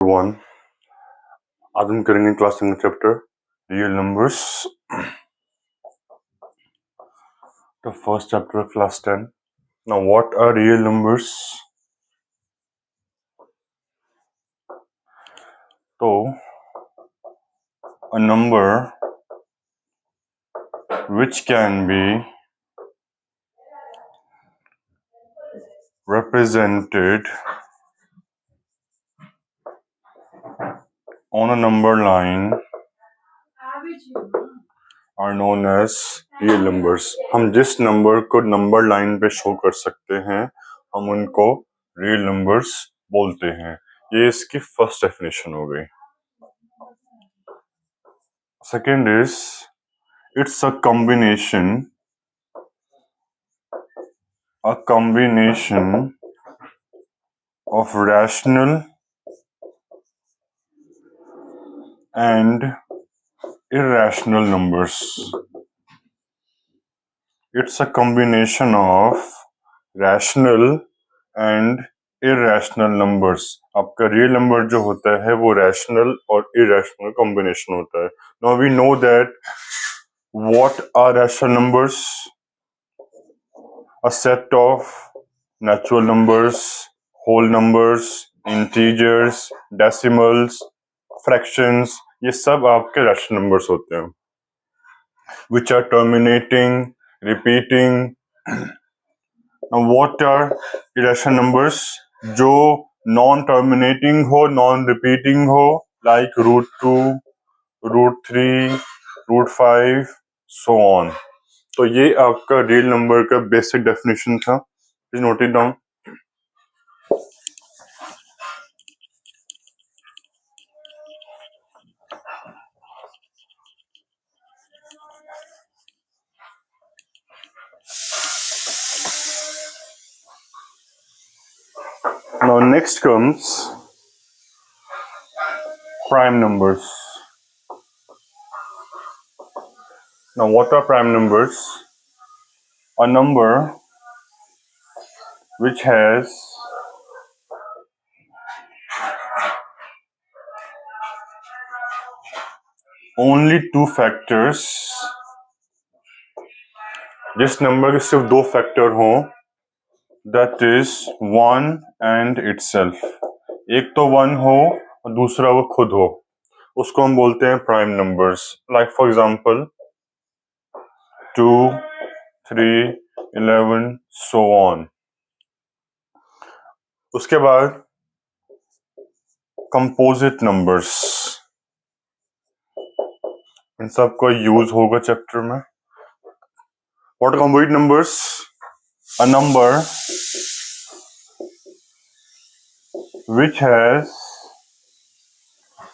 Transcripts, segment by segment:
One. आज हम करेंगे class number chapter real numbers, the first chapter of class 10। Now what are real numbers? तो a number which can be represented on a number line are known as real numbers। हम जिस number को number line पे show कर सकते हैं हम उनको रियल नंबर्स बोलते हैं। ये इसकी फर्स्ट डेफिनेशन हो गई। Second is it's a combination of rational and irrational numbers। It's a combination of rational and irrational numbers। आपका रियल नंबर जो होता है वो रैशनल और इरेशनल कॉम्बिनेशन होता है। Now we know that what are rational numbers? A set of natural numbers, whole numbers, integers, decimals, fractions, ये सब आपके रैशनल नंबर्स होते हैं। Which are terminating, repeating। Now what are irrational numbers? जो non terminating हो, non repeating हो, like √2, √3, √5, so on। तो ये आपका रियल नंबर का बेसिक डेफिनेशन था। Please note it down. Now next comes prime numbers। Now what are prime numbers? A number which has only two factors। जिस number के सिर्फ दो फैक्टर हों, that is one and itself। एक तो one हो और दूसरा वो खुद हो, उसको हम बोलते हैं prime numbers. Like for example 2, 3, 11, so on। उसके बाद कंपोजिट नंबर्स, इन सब का यूज होगा चैप्टर में। What are composite numbers? A number which has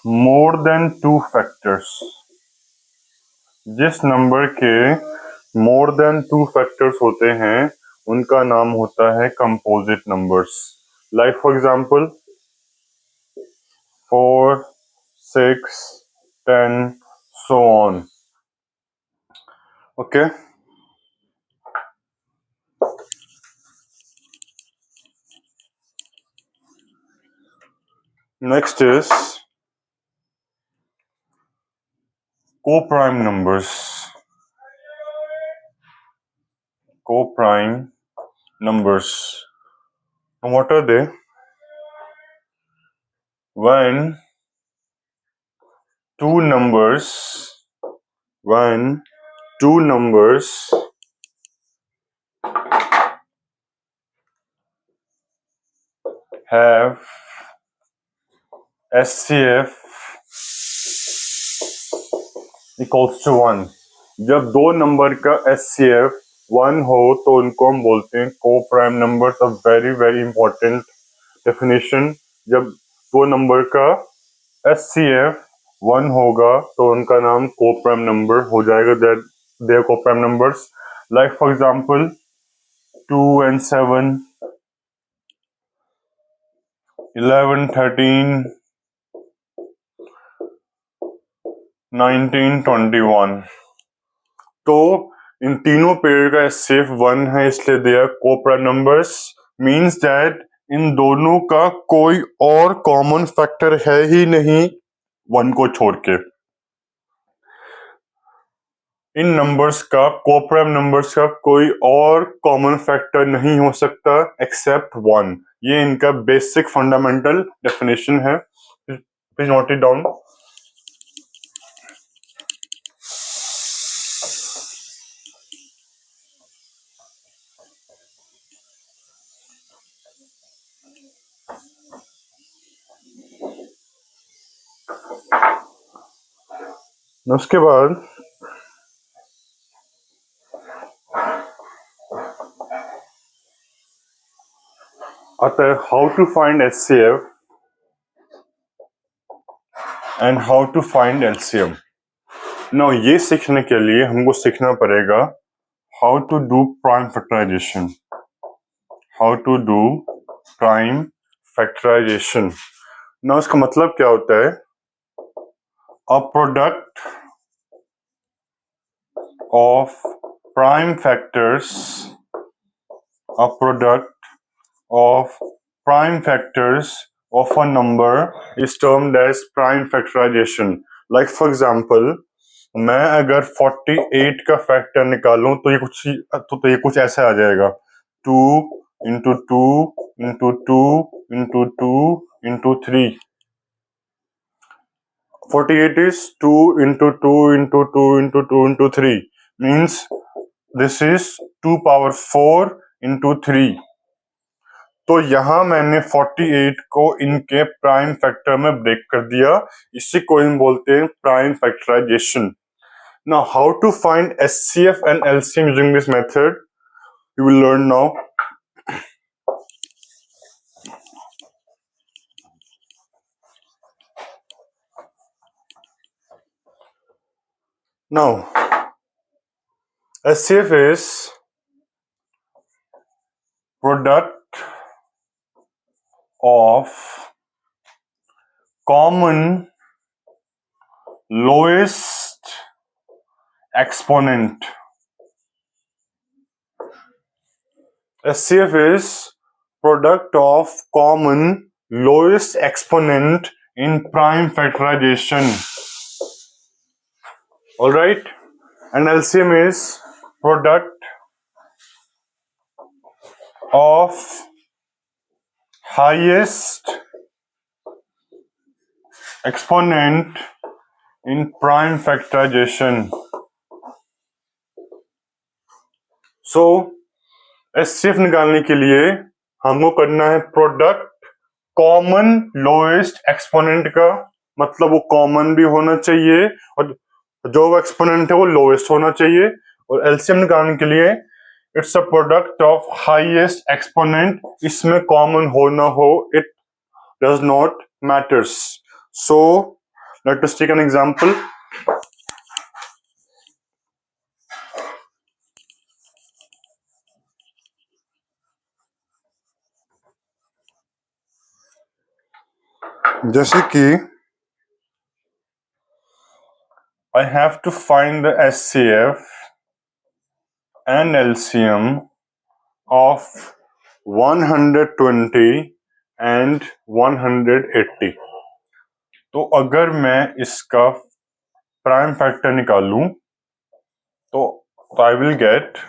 more than two factors। जिस नंबर के more than two factors होते हैं उनका नाम होता है composite numbers. Like for example 4, 6, 10, so on। Okay, next is co-prime numbers। Co-prime numbers, what are they? When two numbers have SCF equals to 1। जब दो नंबर का SCF 1 हो तो उनको हम बोलते हैं को prime numbers. A very very important definition. जब दो नंबर का SCF 1 होगा तो उनका नाम को प्राइम नंबर हो जाएगा। दैट दे आर को prime numbers. Like for example 2 and 7, 11, 13, 19, 21। तो इन तीनों पेयर का SCF 1 है, इसलिए दे आर को prime numbers. Means that in दोनों का कोई और कॉमन फैक्टर है ही नहीं 1 को छोड़ के। इन नंबर्स का, कोप्राइम नंबर्स का कोई और कॉमन फैक्टर नहीं हो सकता एक्सेप्ट 1। ये इनका बेसिक फंडामेंटल डेफिनेशन है। Please note it down. उसके बाद आता है how to find HCF and how to find LCM. Now ये सीखने के लिए हमको सीखना पड़ेगा how to do prime factorization. How to do prime factorization. ना उसका मतलब क्या होता है? A product of prime factors, a product of prime factors of a number is termed as prime factorization. Like for example, मैं अगर 48 का factor निकालूं तो ये कुछ ऐसा आ जाएगा 2 into 2 into 2 into 2 into 3। 48 is 2 into 2 into 2 into 2 into 3 means this is 2 power 4 into 3। तो यहां मैंने 48 को इनके प्राइम फैक्टर में ब्रेक कर दिया। इसी को हम बोलते हैं prime factorization. Now how to find HCF and LCM using this method you will learn now. Now HCF is product of common lowest exponent. HCF is product of common lowest exponent in prime factorization. Alright? And LCM is product of highest exponent in prime factorization. So HCF निकालने के लिए हमको करना है product common lowest exponent का, मतलब वो common भी होना चाहिए और जो एक्सपोनेंट है वो लोएस्ट होना चाहिए। और एलसीएम निकालने के लिए it's a product of highest exponent, इसमें कॉमन हो ना हो it does not matters. So let us take an example. जैसे कि I have to find the HCF and LCM of 120 and 180। तो अगर मैं इसका प्राइम फैक्टर निकालूं तो I will get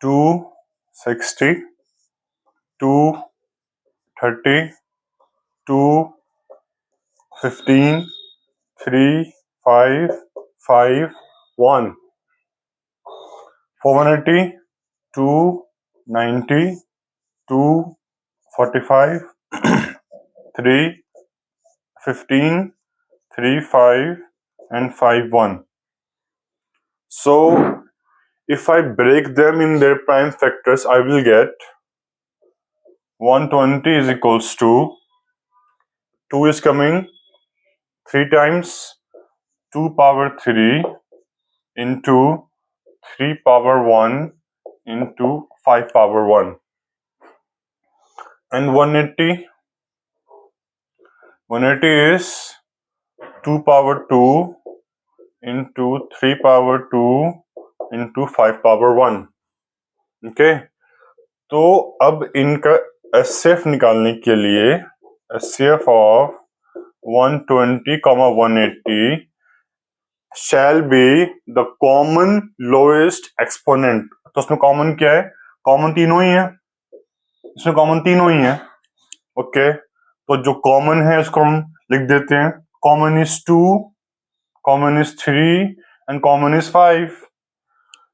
260, 230, 215, 3, 5, 5, 1, 480, 290, 245, 3, 15, 3, 5 and 5, 1. So if I break them in their prime factors, I will get 120 is equals to 2 is coming 3 times 2 power 3 into 3 power 1 into 5 power 1, and 180 is 2 power 2 into 3 power 2 into 5 power 1. Okay, तो अब इनका HCF निकालने के लिए HCF of 120, 180 shall be the common lowest exponent. तो उसमें common क्या है? कॉमन तीनों ही है, इसमें कॉमन तीनों ही है। ओके, तो जो कॉमन है उसको हम लिख देते हैं। Common is 2, common is 3 and common is 5।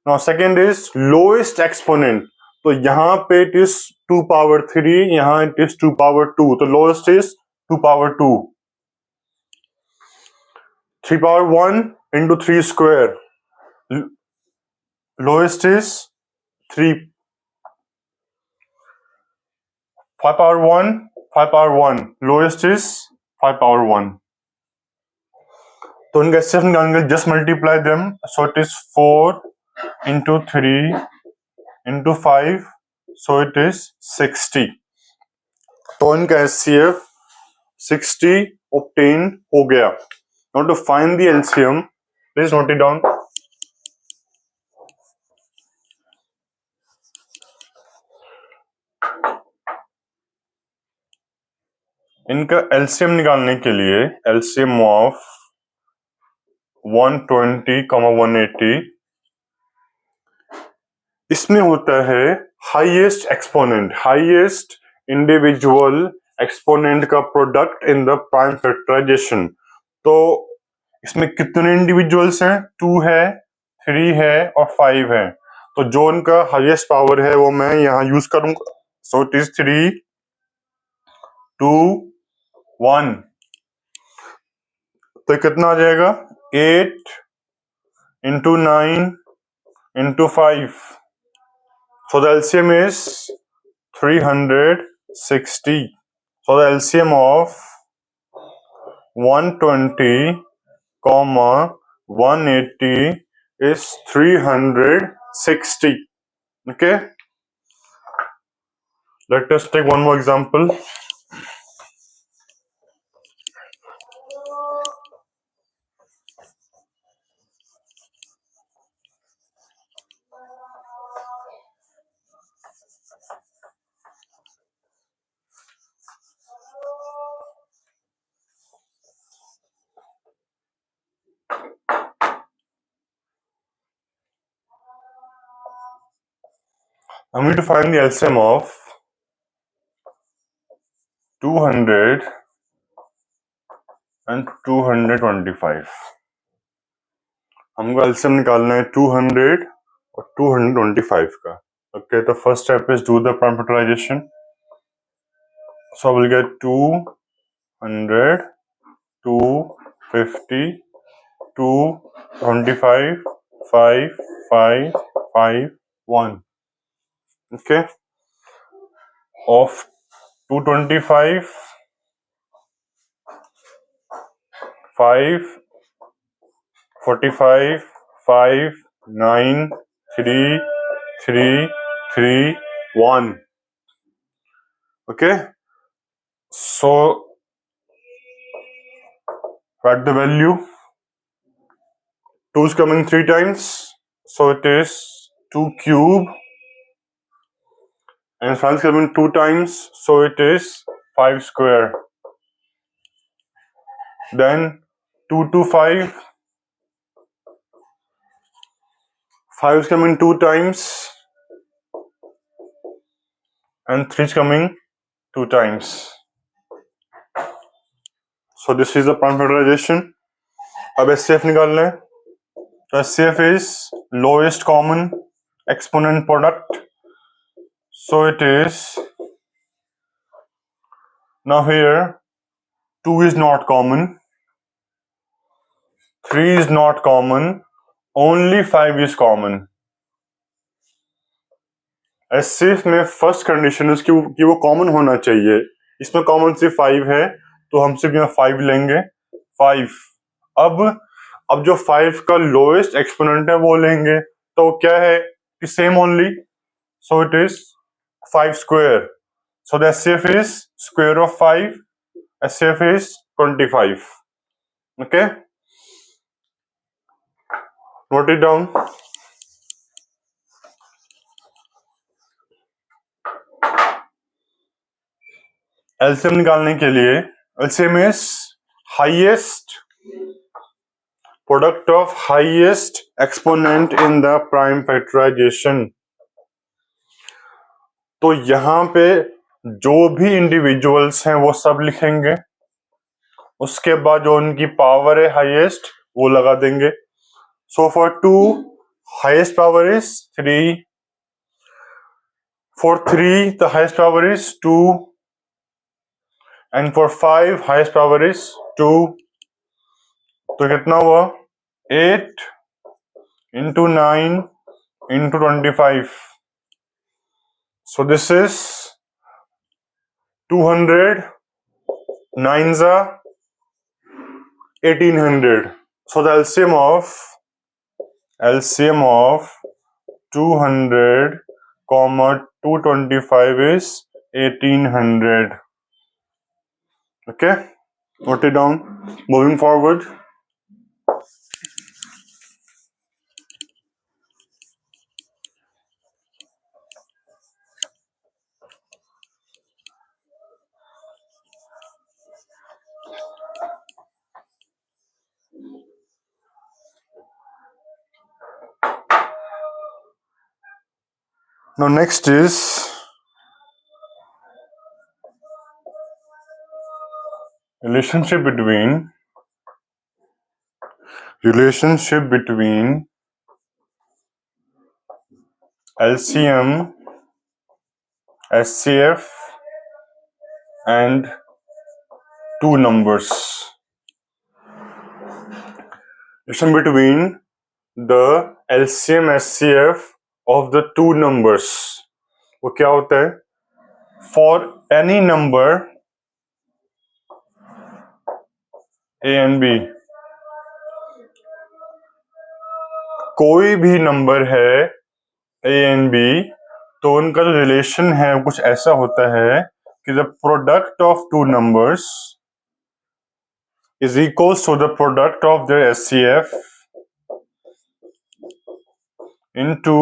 Now second is lowest exponent. तो यहाँ पे इट इज 2 पावर 3, यहाँ इट इज 2 पावर 2, तो lowest is 2 power 2। 3 power 1 into 3 square, lowest is 3। 5 power 1, 5 power 1, lowest is 5 power 1। तो इनका HCF निकालेंगे, just multiply them, so it is 4 into 3 into 5, so it is 60। तो इनका HCF 60 obtain हो गया। Now to find the LCM, please note it down। इनका LCM निकालने के लिए एलसीएम ऑफ 120, 180, इसमें होता है highest exponent, highest individual exponent का product in the prime factorization. तो इसमें कितने इंडिविजुअल्स हैं? 2 है, 3 है और 5 है। तो जो उनका हाईएस्ट पावर है वो मैं यहाँ यूज करूंगा। सो इट इज 3, 2, 1। तो कितना आ जाएगा? 8 into 9 into 5। So the LCM is 360। So the LCM of 120, 180 is 360. Okay. Let us take one more example. I'm going to find the LCM of 200 and 225। हमको LCM निकालना है 200 और 225 का। Okay, the first step is do the prime factorization. So I will get 200, 250, 225, 5, 5, 5, 1. Okay, of 225, 5, 45, 5, 9, 3, 3, 3, 1। Okay, so write the value. 2 is coming 3 times, so it is 2 cube, and 5 is coming 2 times, so it is 5 square. Then 2 to 5, 5 is coming 2 times, and 3 is coming 2 times. So this is the prime factorization. अब SCF निकालना है। तो SCF is lowest common exponent product. So it is, now here 2 is not common, 3 is not common, only 5 is common। SCF में first condition है कि वो common होना चाहिए। इसमें कॉमन सिर्फ 5 है, तो हम सिर्फ यहाँ 5 लेंगे, 5। अब जो 5 का लोएस्ट एक्सपोनेंट है वो लेंगे, तो क्या है कि same only, so it is 5 square. So the HCF is square of 5, HCF is 25। Okay, note it down. LCM निकालने के लिए LCM is highest product of highest exponent in the prime factorization. तो यहां पे जो भी इंडिविजुअल्स हैं वो सब लिखेंगे, उसके बाद जो उनकी पावर है हाईएस्ट वो लगा देंगे। So for 2 highest power is 3, for 3 the highest power is 2, and for 5 highest power is 2। तो कितना हुआ 8 into 9 into 25। So this is 200, 9s are 1800। So the LCM of 200 comma 225 is 1800। Okay, note it down. Moving forward, now next is relationship between LCM, SCF and two numbers. Relation between the LCM SCF of the two numbers, वो क्या होता है? For any number A and B, कोई भी number है A and B, तो उनका जो रिलेशन है कुछ ऐसा होता है कि the product of two numbers is equals to the product of their SCF into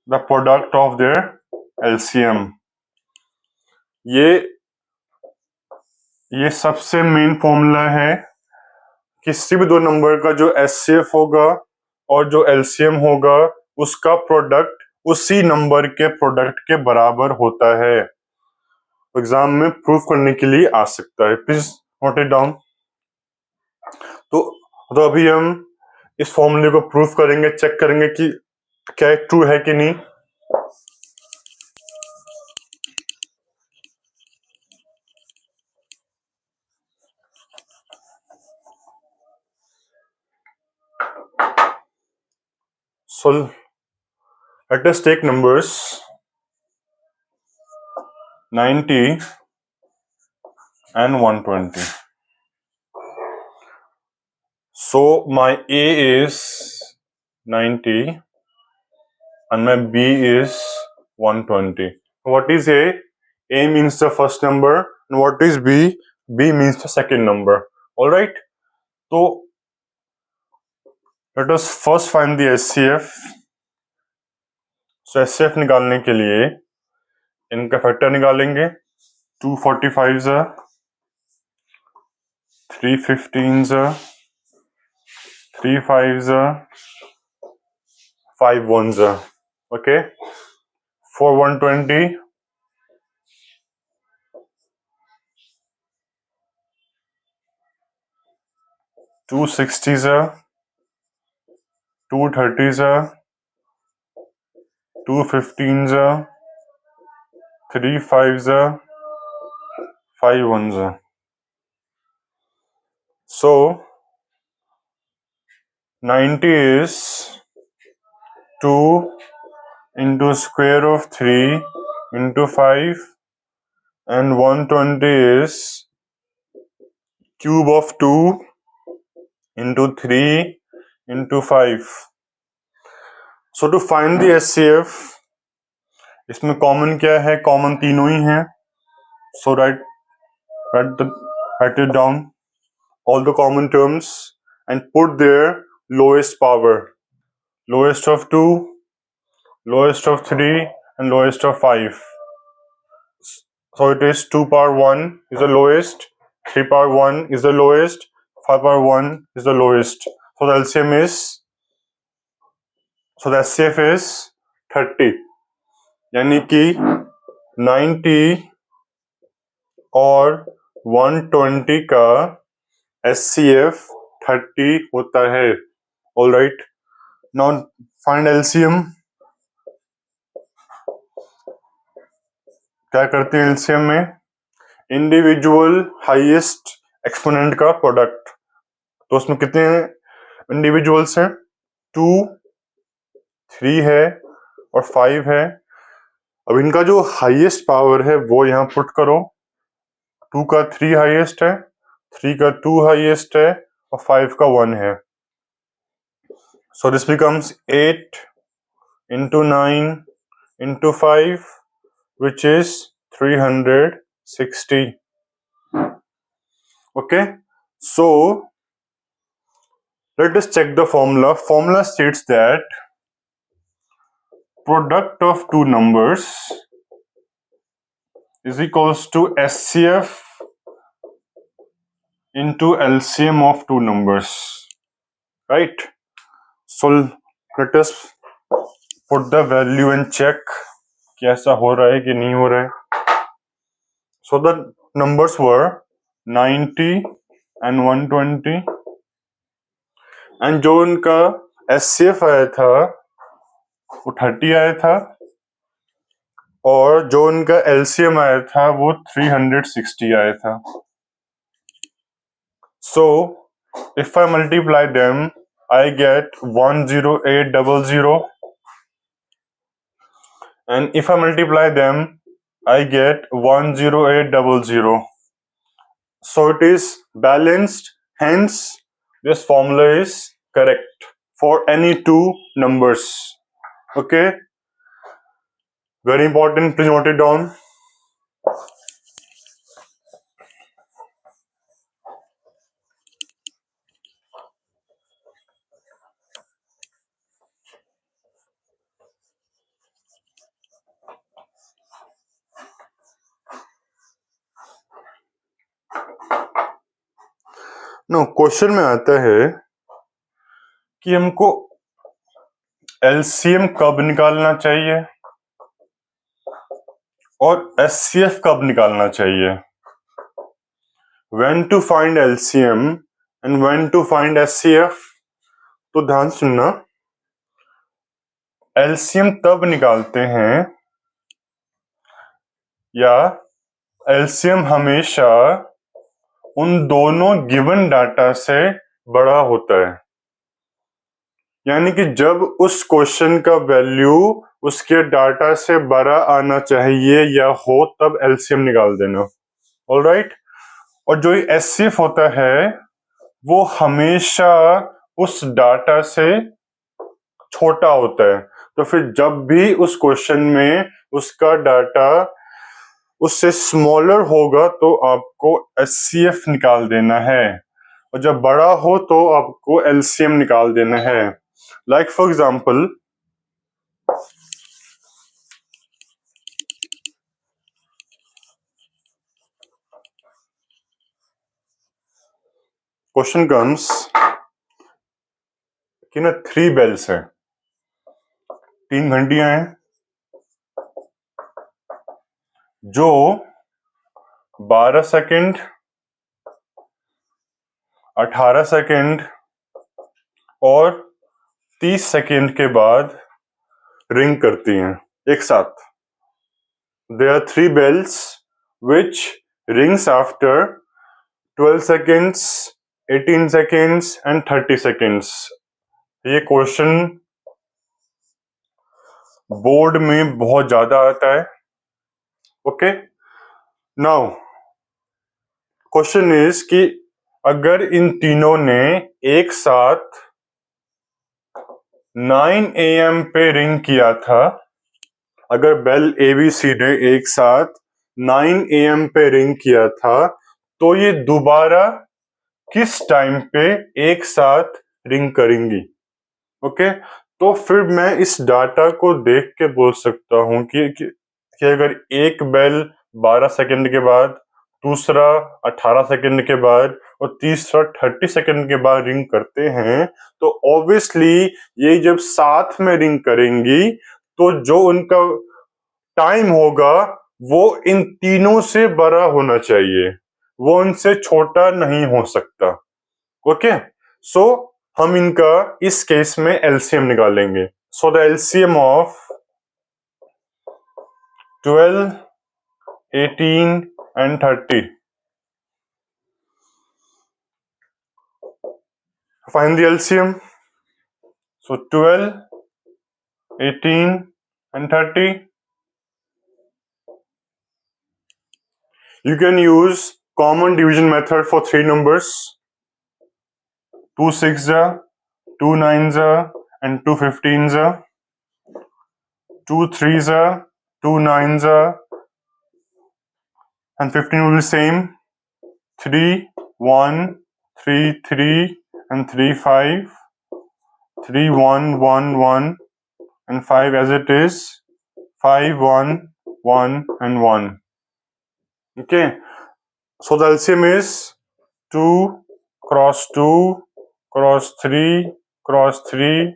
the product of their LCM। ये सबसे मेन फॉर्मूला है। किसी भी दो नंबर का जो SCF होगा और जो LCM होगा उसका प्रोडक्ट उसी नंबर के प्रोडक्ट के बराबर होता है। एग्जाम में प्रूफ करने के लिए आ सकता है, प्लीज नोट इट डाउन। तो अभी हम इस फॉर्मूले को प्रूफ करेंगे, चेक करेंगे कि क्या ट्रू है कि नहीं। So let us take numbers 90 and 120. So my A is 90 and my B is 120. What is A? A means the first number, and what is B? B means the second number. All right. So let us first find the SCF. So SCF निकालने के लिए इनका factor निकालेंगे। 245 315 3 5 1s। Okay. For 120 260s 230s 215s 3 5s 5 1s। So 90 is 2 into square of 3 into 5, and 120 is cube of 2 into 3 into 5. So to find the SCF, इसमें common क्या है? Common तीनों ही हैं। So write it down all the common terms and put their lowest power. Lowest of 2, lowest of 3 and lowest of 5. So it is 2 power 1 is the lowest, 3 power 1 is the lowest, 5 power 1 is the lowest. So the LCM is, so the SCF is 30, यानी कि 90 और 120 का SCF 30 होता है. All right. Now find LCM. क्या करते हैं LCM में? इंडिविजुअल हाईएस्ट एक्सपोनेंट का प्रोडक्ट. तो उसमें कितने इंडिविजुअल्स हैं? 2, 3 है और 5 है. अब इनका जो हाईएस्ट पावर है वो यहाँ पुट करो. 2 का 3 हाईएस्ट है, 3 का 2 हाईएस्ट है और 5 का 1 है. So this becomes 8 into 9 into 5, which is 360. Okay, so let us check the formula. Formula states that product of two numbers is equals to SCF into LCM of two numbers, right? So let us put the value and check कि ऐसा हो रहा है कि नहीं हो रहा है. So the numbers were 90 and 120, and जो उनका SCF आया था वो 30 आया था और जो उनका LCM आया था वो 360 आया था. So if I multiply them, I get 10800, and if I multiply them, I get 10800. So it is balanced, hence this formula is correct for any two numbers. Okay, very important, please note it down. No question में आता है कि हमको LCM कब निकालना चाहिए और HCF कब निकालना चाहिए. When to find LCM and when to find HCF. तो ध्यान सुनना, एलसीएम तब निकालते हैं या एलसीएम हमेशा उन दोनों गिवन डाटा से बड़ा होता है. यानी कि जब उस क्वेश्चन का वैल्यू उसके डाटा से बड़ा आना चाहिए या हो तब एलसीएम निकाल देना. ऑलराइट. और जो एचसीएफ होता है वो हमेशा उस डाटा से छोटा होता है. तो फिर जब भी उस क्वेश्चन में उसका डाटा उससे स्मॉलर होगा तो आपको एचसीएफ निकाल देना है, और जब बड़ा हो तो आपको एलसीएम निकाल देना है. Like for example, question comes कि ना 3 बेल्स हैं, 3 घंटियां हैं जो 12 सेकंड, 18 सेकंड और 30 सेकंड के बाद रिंग करती हैं एक साथ. There are 3 bells which rings after 12 seconds, 18 seconds and 30 seconds. ये क्वेश्चन बोर्ड में बहुत ज्यादा आता है. ओके, नाउ क्वेश्चन इज कि अगर इन तीनों ने एक साथ 9 AM पे रिंग किया था, अगर बेल एबीसी ने एक साथ 9 AM पे रिंग किया था, तो ये दोबारा किस टाइम पे एक साथ रिंग करेंगी. ओके, तो फिर मैं इस डाटा को देख के बोल सकता हूं कि अगर एक बेल 12 सेकंड के बाद, दूसरा 18 सेकंड के बाद और तीसरा 30 सेकंड के बाद रिंग करते हैं, तो ऑब्वियसली ये जब साथ में रिंग करेंगी तो जो उनका टाइम होगा वो इन तीनों से बड़ा होना चाहिए, वो उनसे छोटा नहीं हो सकता। ओके, सो हम इनका इस केस में एलसीएम निकालेंगे। So the LCM of 12, 18 and 30. Find the LCM. So 12, 18 and 30. You can use common division method for three numbers. 2 6s, 2 9s and 2 15s. 2 3s, 2 9s and 15 will be same. 3 1 3 3 and 3 5. 3 1 1 1 and 5 as it is. 5 1 1 and 1. Okay, so the LCM is 2 cross 2 cross 3 cross 3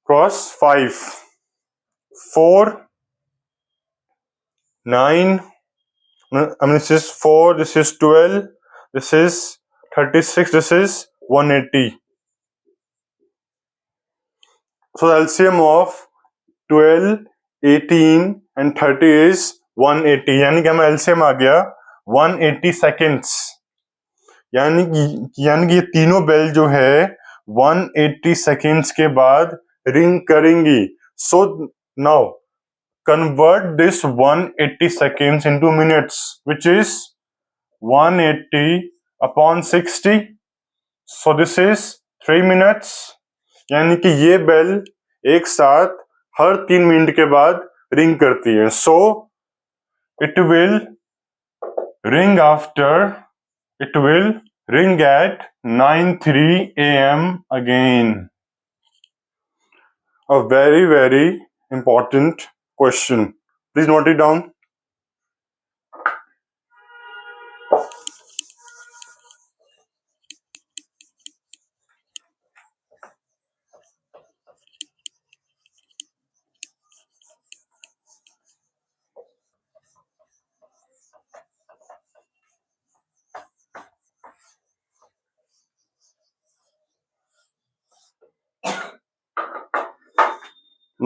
cross 5. 4 9, this is 4, this is 12, this is 36, this is 180. So the LCM of 12, 18 and 30 is 180, यानी कि हमें LCM आ गया 180 seconds, यानी कि ये तीनों bell जो है 180 सेकेंड्स के बाद रिंग करेंगी। So now convert this 180 seconds into minutes, which is 180 upon 60, so this is 3 minutes, यानी कि ये बेल एक साथ हर 3 मिनट के बाद रिंग करती है। So it will ring after, it will ring at 9:03 a.m. again. A very, very important question. Please note it down.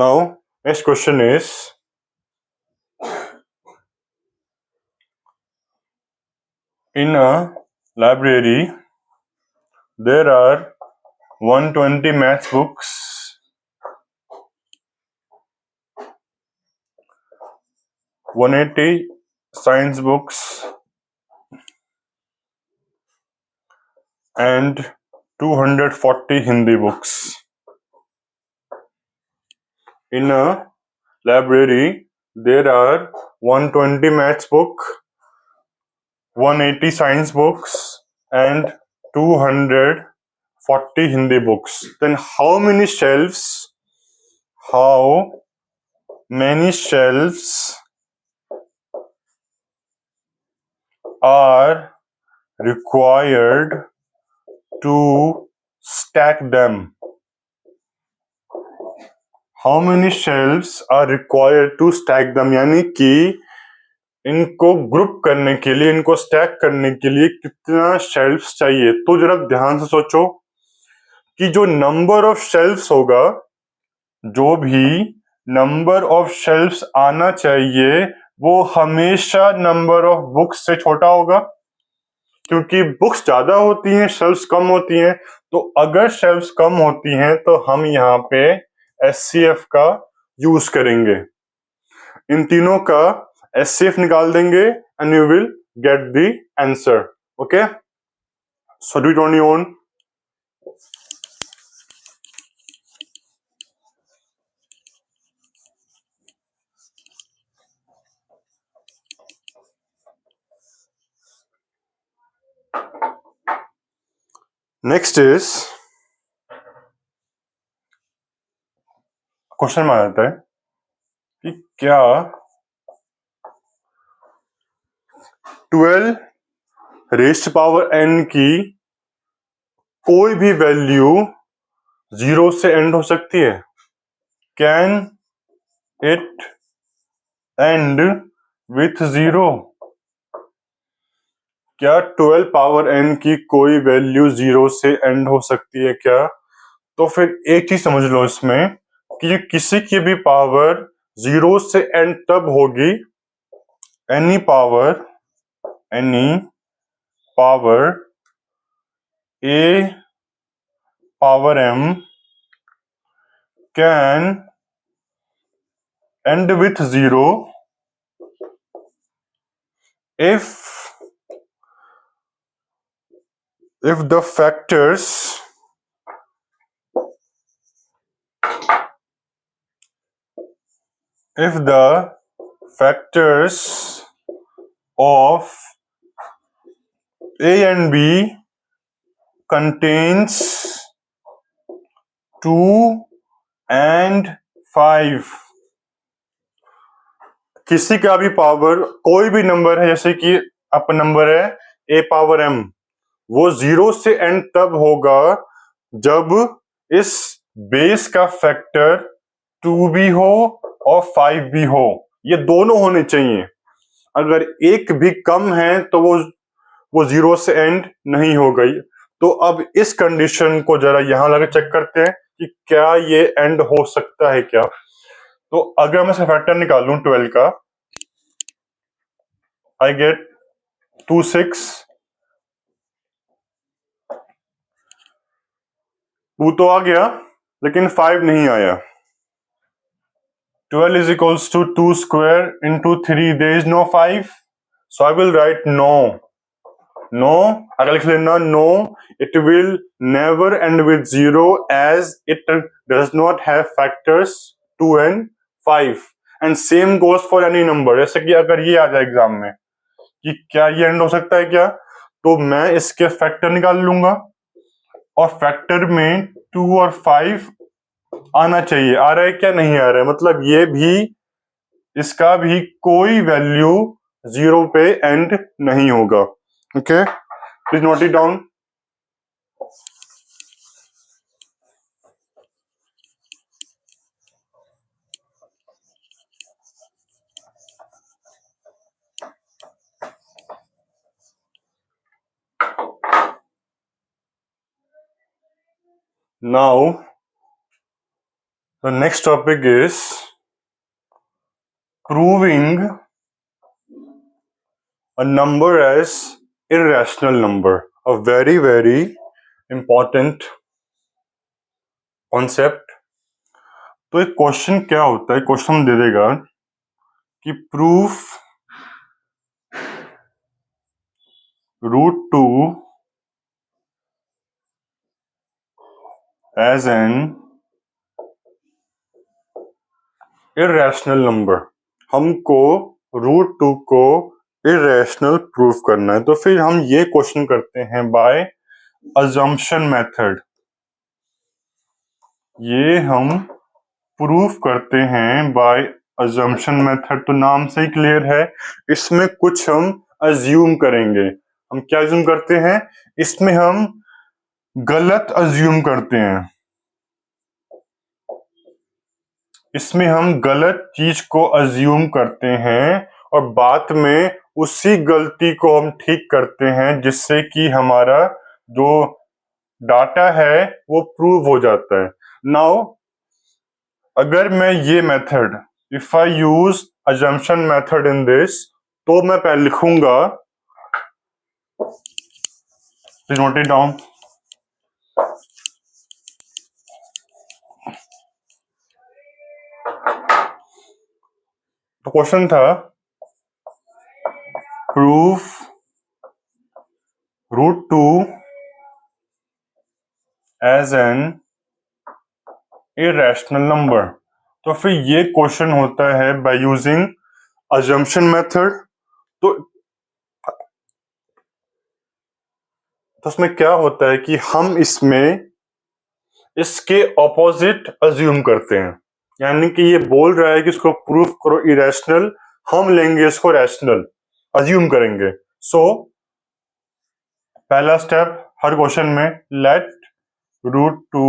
Now, next question is, in a library, there are 120 maths books, 180 science books, and 240 Hindi books. In a library, there are 120 maths book, 180 science books, and 240 Hindi books. Then how many shelves are required to stack them? How many shelves are required to stack them? यानी कि इनको group करने के लिए, इनको stack करने के लिए कितना शेल्फ्स चाहिए। तो जरा ध्यान से सोचो कि जो नंबर ऑफ शेल्फ्स होगा, जो भी नंबर ऑफ शेल्फ्स आना चाहिए, वो हमेशा नंबर ऑफ बुक्स से छोटा होगा, क्योंकि बुक्स ज्यादा होती हैं, शेल्फ्स कम होती हैं। तो अगर शेल्फ्स कम होती हैं तो हम यहाँ पे एचसीएफ का यूज करेंगे, इन तीनों का एचसीएफ निकाल देंगे and you will get the answer. Okay, so do it on your own. Next is question में आता है कि क्या 12 रेस्ट पावर n की कोई भी वैल्यू 0 से एंड हो सकती है? Can it and with 0? क्या 12 पावर n की कोई वैल्यू 0 से एंड हो सकती है क्या? तो फिर एक चीज समझ लो इसमें कि किसी की भी पावर 0 से एंड तब होगी, any power a power m can end with 0 if the factors of a and b contains 2 and 5। किसी का भी पावर कोई भी नंबर है, जैसे कि अपन नंबर है a पावर m, वो 0 से एंड तब होगा जब इस बेस का फैक्टर 2 भी हो और 5 भी हो। ये दोनों होने चाहिए। अगर एक भी कम है तो वो 0 से एंड नहीं हो गई। तो अब इस कंडीशन को जरा यहां लगा चेक करते हैं कि क्या ये एंड हो सकता है क्या। तो अगर मैं फैक्टर निकालूं 12 का, आई गेट 2 6, 2 तो आ गया लेकिन 5 नहीं आया। 12 is equals to 2 square into 3, there is no 5, so I will write no। अगर लिख लेना no, it will never end with 0 as it does not have factors 2 and 5, and same goes for any number। जैसे कि अगर ये आ जाए exam में कि क्या ये एंड हो सकता है क्या, तो मैं इसके फैक्टर निकाल लूंगा और फैक्टर में 2 और 5 आना चाहिए। आ रहा है क्या? नहीं आ रहा है, मतलब ये भी, इसका भी कोई वैल्यू 0 पे एंड नहीं होगा। Okay, please note it down. Now the next topic is proving a number as irrational number, a very very important concept। तो एक क्वेश्चन क्या होता है, क्वेश्चन दे देगा कि proof √2 as an irrational number। हमको √2 को इरेशनल प्रूफ करना है। तो फिर हम ये क्वेश्चन करते हैं बाय अजम्पशन मेथड। ये हम प्रूफ करते हैं बाय अजम्पशन मेथड। तो नाम से ही क्लियर है, इसमें कुछ हम अज्यूम करेंगे। हम क्या अज्यूम करते हैं? इसमें हम गलत अज्यूम करते हैं, इसमें हम गलत चीज को अज्यूम करते हैं और बाद में उसी गलती को हम ठीक करते हैं, जिससे कि हमारा जो डाटा है वो प्रूव हो जाता है। नाउ अगर मैं ये method, if I use assumption method in this, तो मैं पहले लिखूंगा, प्लीज नोट इट डाउन। तो क्वेश्चन था proof √2 as an irrational number। तो फिर ये क्वेश्चन होता है बाय यूजिंग अजम्पशन मेथड। तो उसमें क्या होता है कि हम इसमें इसके ऑपोजिट अज्यूम करते हैं, यानी कि ये बोल रहा है कि इसको प्रूफ करो इरेशनल, हम लेंगे इसको रैशनल, अज्यूम करेंगे। सो पहला स्टेप हर क्वेश्चन में, let root two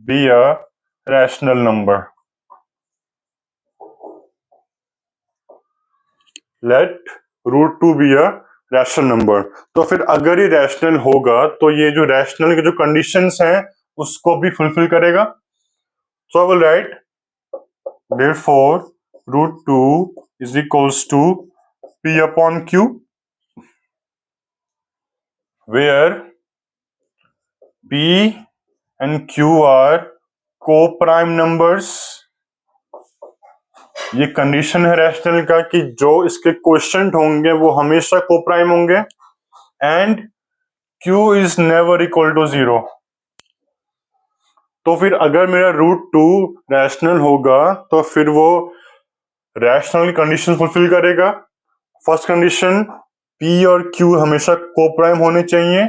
be a rational number. Let root two be a rational number. तो फिर अगर ये रैशनल होगा तो ये जो रैशनल के जो कंडीशंस हैं उसको भी फुलफिल करेगा। So I will write therefore root 2 is equals to p upon q, where p and q are co-prime numbers। ये कंडीशन है रैशनल का कि जो इसके क्वोशिएंट होंगे वो हमेशा को-प्राइम होंगे, and q is never equal to 0। तो फिर अगर मेरा रूट टू रैशनल होगा तो फिर वो रैशनल कंडीशन फुलफिल करेगा। फर्स्ट कंडीशन, p और q हमेशा को-प्राइम होने चाहिए,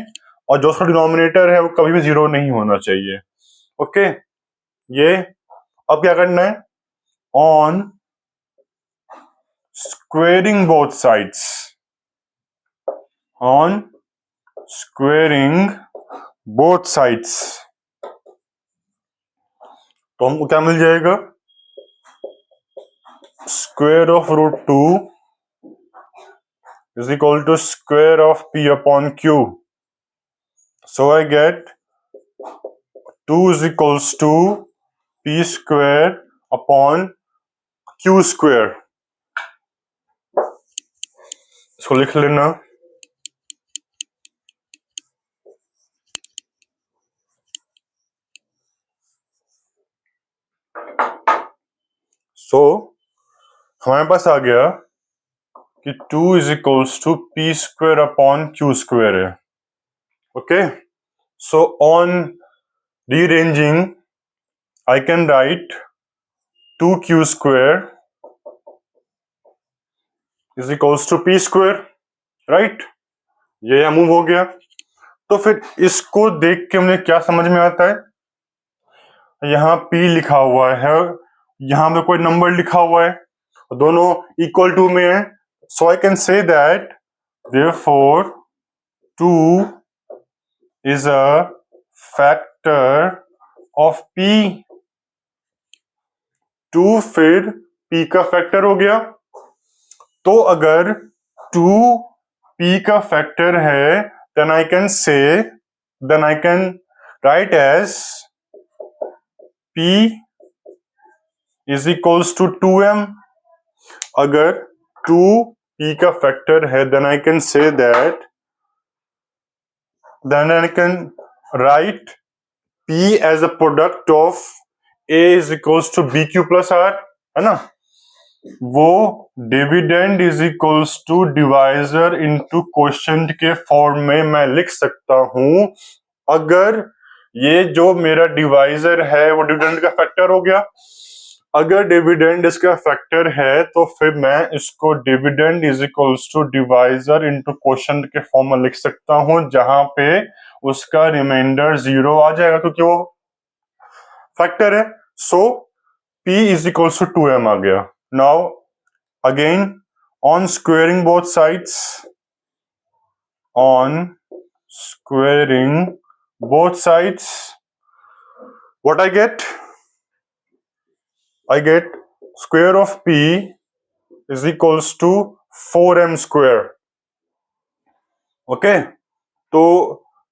और जो उसका डिनोमिनेटर है वो कभी भी 0 नहीं होना चाहिए। ओके, ये अब क्या करना है, on squaring both sides, on squaring both sides, तो हमको क्या मिल जाएगा, square of root two is equal to square of p upon q। So I get 2 is equals to p square upon q square। इसको लिख लेना। सो हमारे पास आ गया कि 2 is equals to p square upon q square है। Okay, so on rearranging I can write 2q square is equals to p square, right. ये move हो गया। तो फिर इसको देख के मुझे क्या समझ में आता है, यहाँ p लिखा हुआ है, यहाँ पे कोई नंबर लिखा हुआ है, दोनों इक्वल टू में है। So I can say that therefore 2 is a factor of p। 2 फिर p का फैक्टर हो गया। तो अगर 2 p का फैक्टर है then I can write as p is equals to 2m। अगर 2 p का फैक्टर है then I can write p as a product of a is equals to bq plus r, है ना। वो dividend is equals to divisor into quotient के form में मैं लिख सकता हूं, अगर ये जो मेरा डिवाइजर है वो डिविडेंड का फैक्टर हो गया। अगर डिविडेंड इसका फैक्टर है तो फिर मैं इसको dividend is equals to divisor into quotient के फॉर्म में लिख सकता हूं, जहां पे उसका रिमाइंडर 0 आ जाएगा क्योंकि वो फैक्टर है। So p is equals to 2m आ गया। Now again, on squaring both sides, on squaring both sides, what I get square of p is equals to 4m square। okay, so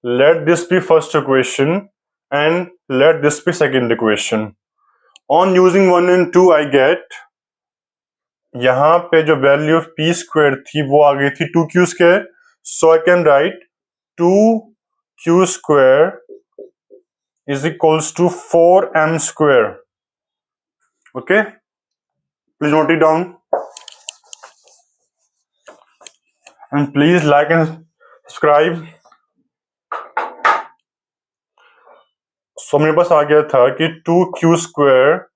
let this be first equation and let this be second equation। on using 1 and 2 I get, यहां पे जो value of P square थी वो आ गई थी 2q square. So I can write 2q square is equals to 4m square. Okay, please note it down and please like and subscribe. So मेरे पास आ गया था कि 2q square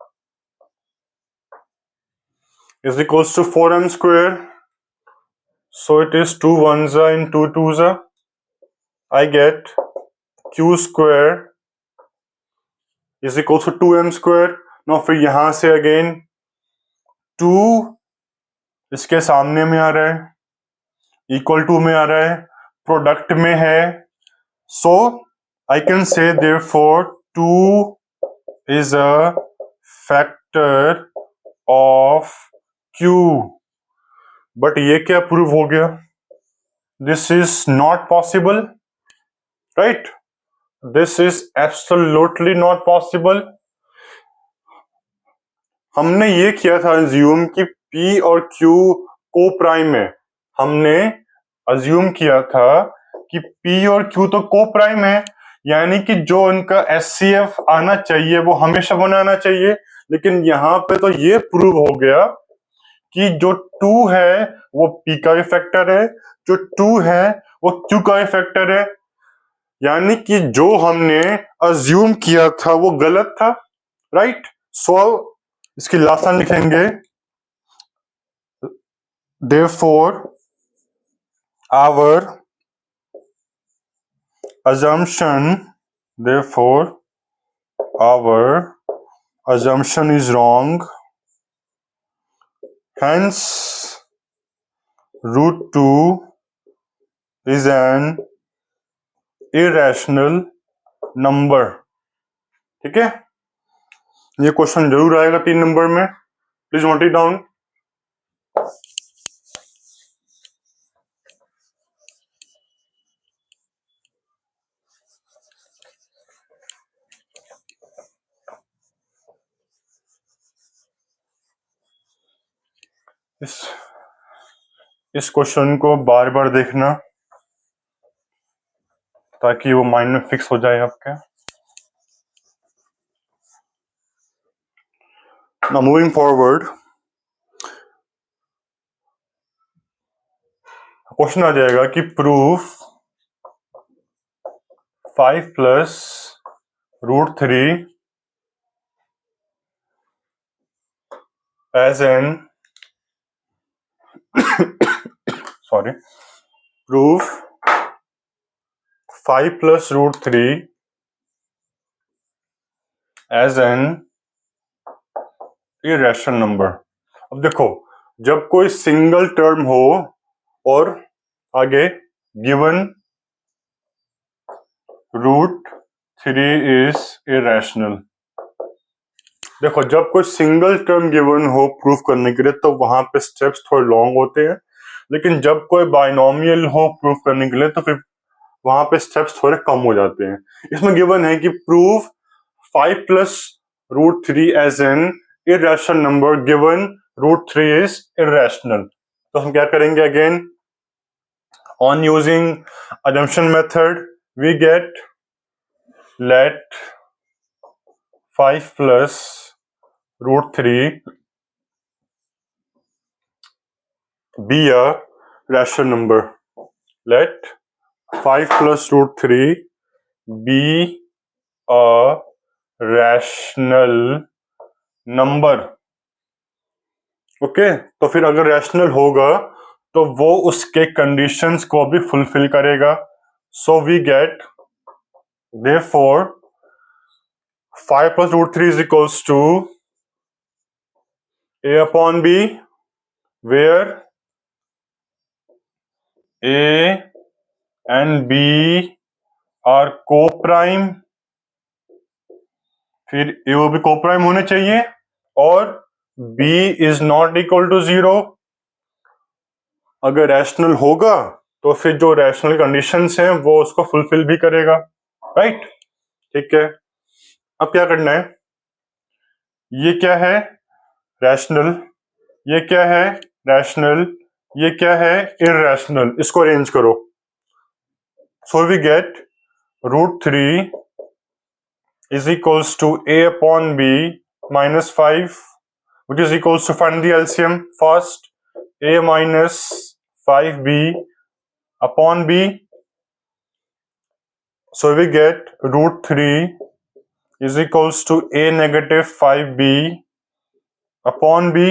is equals to 4m square। So it is 2 ones and 2 twos। I get q square is equals to 2m square। now फिर यहां से again 2 इसके सामने में आ रहा है, इक्वल टू में आ रहा है, प्रोडक्ट में है, so I can say therefore 2 is a factor of Q। But ये क्या प्रूव हो गया? This is not possible, right? This is absolutely not possible. हमने ये किया था अज्यूम कि P और Q को प्राइम है। हमने अज्यूम किया था कि P और Q तो को प्राइम है, यानी कि जो इनका SCF आना चाहिए वो हमेशा बनाना चाहिए। लेकिन यहां पे तो ये प्रूव हो गया कि जो 2 है वो P का भी फैक्टर है, जो 2 है वो Q का भी फैक्टर है, यानी कि जो हमने अज्यूम किया था वो गलत था, राइट? सो इसकी लास्ट लाइन लिखेंगे, therefore our assumption therefore our assumption is wrong, hence root 2 is an irrational number। ठीक है, ये क्वेश्चन जरूर आएगा 3 नंबर में, प्लीज नोट इट डाउन। इस क्वेश्चन को बार बार देखना ताकि वो माइंड में फिक्स हो जाए आपके। नाउ मूविंग फॉरवर्ड, क्वेश्चन आ जाएगा कि proof 5 plus root 3 as an sorry proof 5 plus root 3 as an irrational number. अब देखो, जब कोई सिंगल टर्म हो और आगे गिवन रूट 3 इज इरेशनल। देखो, जब कोई सिंगल टर्म गिवन हो प्रूफ करने के लिए तो वहां पे स्टेप्स थोड़े लॉन्ग होते हैं, लेकिन जब कोई बाइनोमियल हो प्रूफ करने के लिए तो फिर वहां पे स्टेप्स थोड़े कम हो जाते हैं। इसमें गिवन है कि proof 5 plus root 3 as an irrational number given root 3 is irrational. तो हम क्या करेंगे? Again on using assumption method we get let 5 plus root 3 be a rational number. Let 5 plus root 3 be a rational number. Okay, तो फिर अगर rational होगा तो वो उसके कंडीशंस को भी फुलफिल करेगा। So we get therefore 5 plus root 3 is equals to a upon b, where a and b are co-prime, फिर ए वो भी कोप्राइम होने चाहिए, और b is not equal to 0। अगर रैशनल होगा तो फिर जो रैशनल कंडीशंस हैं वो उसको फुलफिल भी करेगा, राइट? ठीक है, अब क्या करना है? ये क्या है? रैशनल। ये क्या है? रैशनल। ये क्या है? इररैशनल। इसको अरेंज करो। So we get root 3 is equals to a upon b minus 5, which is equals to, find the LCM first, a minus 5b upon b. So we get root 3 is equals to a negative 5b upon b.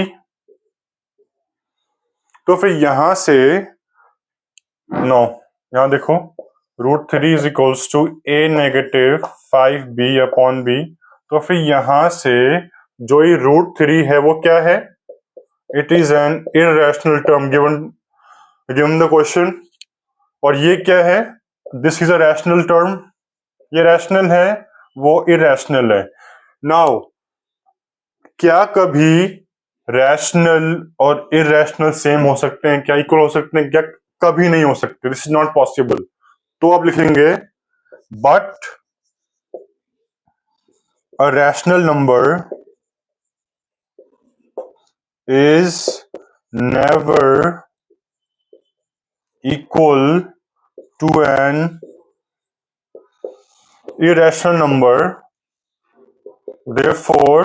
तो फिर यहां से no, यहां देखो, root 3 is equals to a negative 5b upon b। तो फिर यहां से जो ये रूट 3 है वो क्या है? It is an irrational term given given the question. और ये क्या है? This is a rational term, ये रैशनल है, वो इरेशनल है। नाउ क्या कभी रैशनल और इरेशनल सेम हो सकते हैं? क्या इक्वल हो सकते हैं? क्या कभी नहीं हो सकते? This is not possible. तो आप लिखेंगे but a rational number is never equal to an irrational number. Therefore,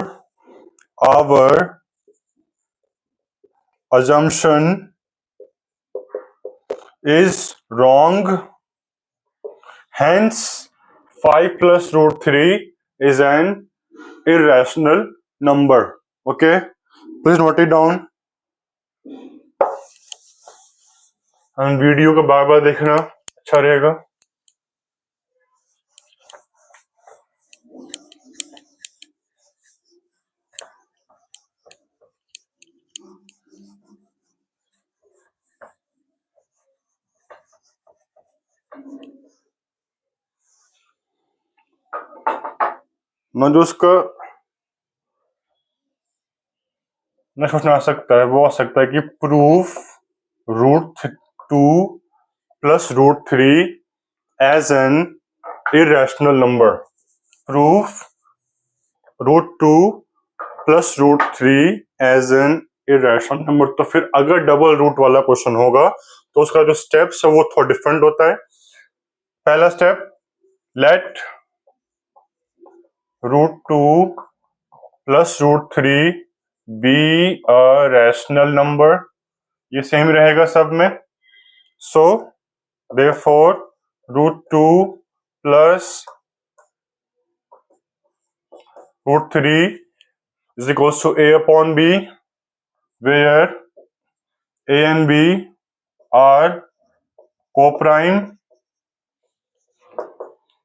our assumption is wrong. Hence, 5 plus root 3 is an irrational number. Okay? Please note it down. And video को बार बार देखना अच्छा रहेगा। मैं जो उसका नेक्स्ट क्वेश्चन आ सकता है, वो आ सकता है कि proof root 2 plus root 3 as an irrational number. Proof root 2 plus root 3 as an irrational number. तो फिर अगर डबल रूट वाला क्वेश्चन होगा तो उसका जो स्टेप्स है वो थोड़ा डिफरेंट होता है। पहला step, let root 2 plus root 3 be a rational number. ये सेम रहेगा सब में। So therefore root 2 plus root 3 is equals to a upon b, where a and b are co-prime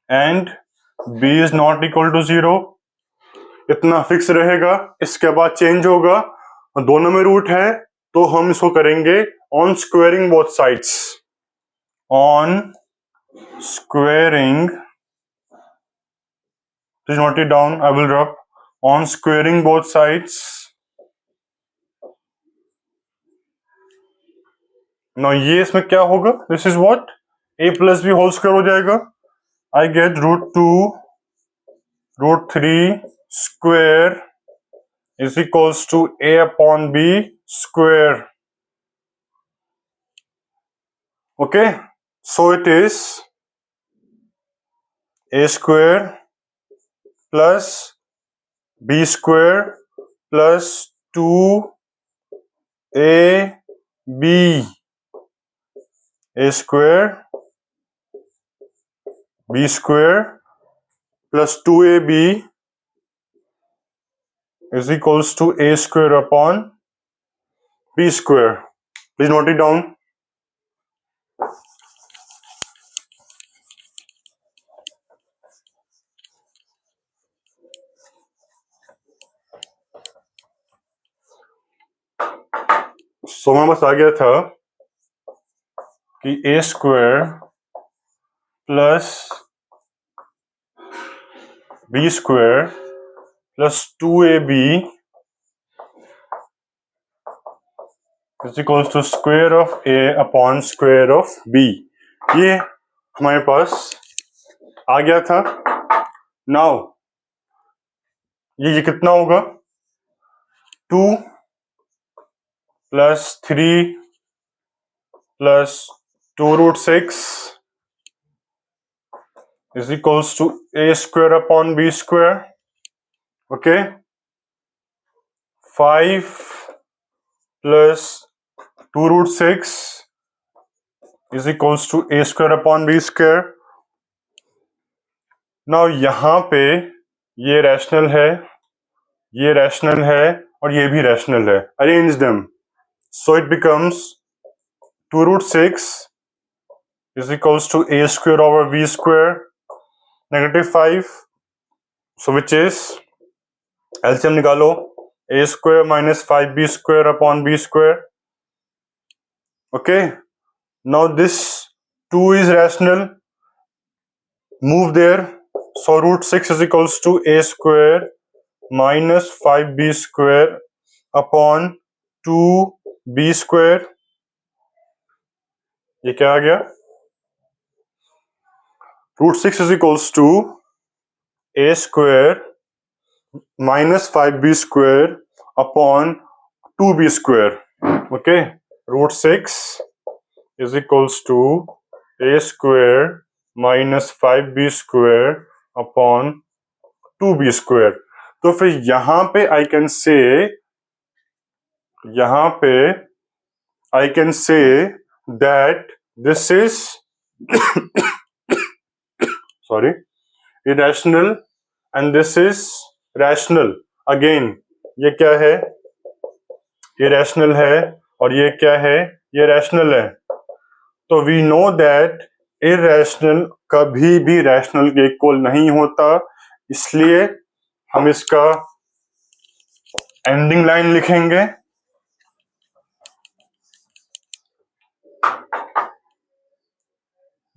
and b is not equal to 0. इतना fix रहेगा। इसके बाद change होगा, दोनों में रूट है तो हम इसको करेंगे on squaring both sides. On squaring, please note it down, I will rub. On squaring both sides, ना ये इसमें क्या होगा? This is what, a plus B whole square हो जाएगा। I get root 2 root 3 square is equals to a upon b square. Okay, so it is a square plus b square plus 2ab, a square b square plus 2ab is equals to a square upon b square. Please note it down. So हमारे पास आ गया था कि a square plus b square plus 2ab is equals to square of a upon square of b. ये हमारे पास आ गया था। नाउ ये कितना होगा? 2 plus 3 plus 2 root 6 is equals to a square upon b square. Okay, 5 plus 2 root 6 is equals to a square upon b square. Now यहाँ पे ये रैशनल है, ये रैशनल है और ये भी रैशनल है। Arrange them, so it becomes 2 root 6 is equals to a square over b square negative 5. So which is LCM निकालो, a square minus 5b square upon b square. Okay, Now this 2 is rational. Move there. So root 6 is equals to a square minus 5b square upon 2b square. ये क्या आ गया? Root 6 is equals to a square minus 5b square upon 2b square. Okay, root 6 is equals to a square minus 5b square upon 2b square. तो फिर यहां पे I can say that this is sorry, irrational and this is rational. Again, ये क्या है? irrational है और ये क्या है? ये rational है. तो वी नो दैट इरेशनल कभी भी रैशनल के इक्वल नहीं होता, इसलिए हम इसका एंडिंग लाइन लिखेंगे.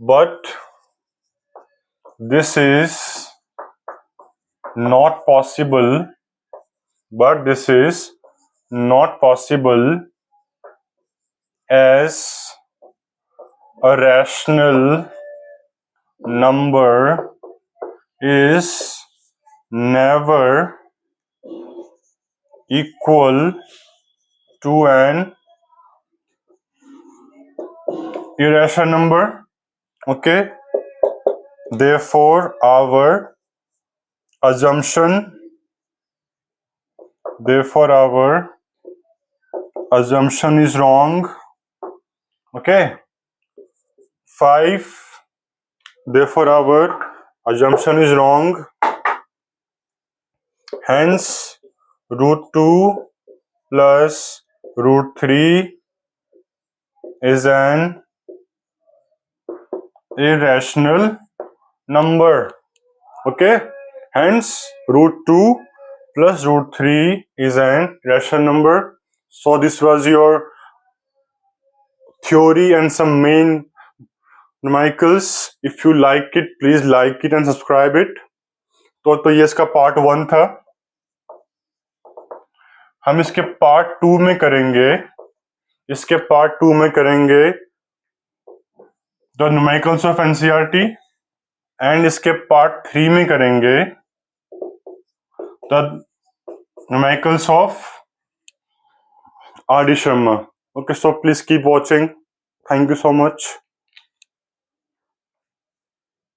But this is not possible as a rational number is never equal to an irrational number. Okay, therefore our assumption is wrong. Okay, 5, therefore our assumption is wrong. Hence root 2 plus root 3 is an irrational number. Okay, hence root 2 plus root 3 is an irrational number. So this was your theory and some main numericals. If you like it, please like it and subscribe it. तो ये इसका part 1 था. हम इसके part 2 में करेंगे the numericals of NCERT and इसके part 3 में करेंगे the numericals of R D Sharma. Okay, so please keep watching. Thank you so much.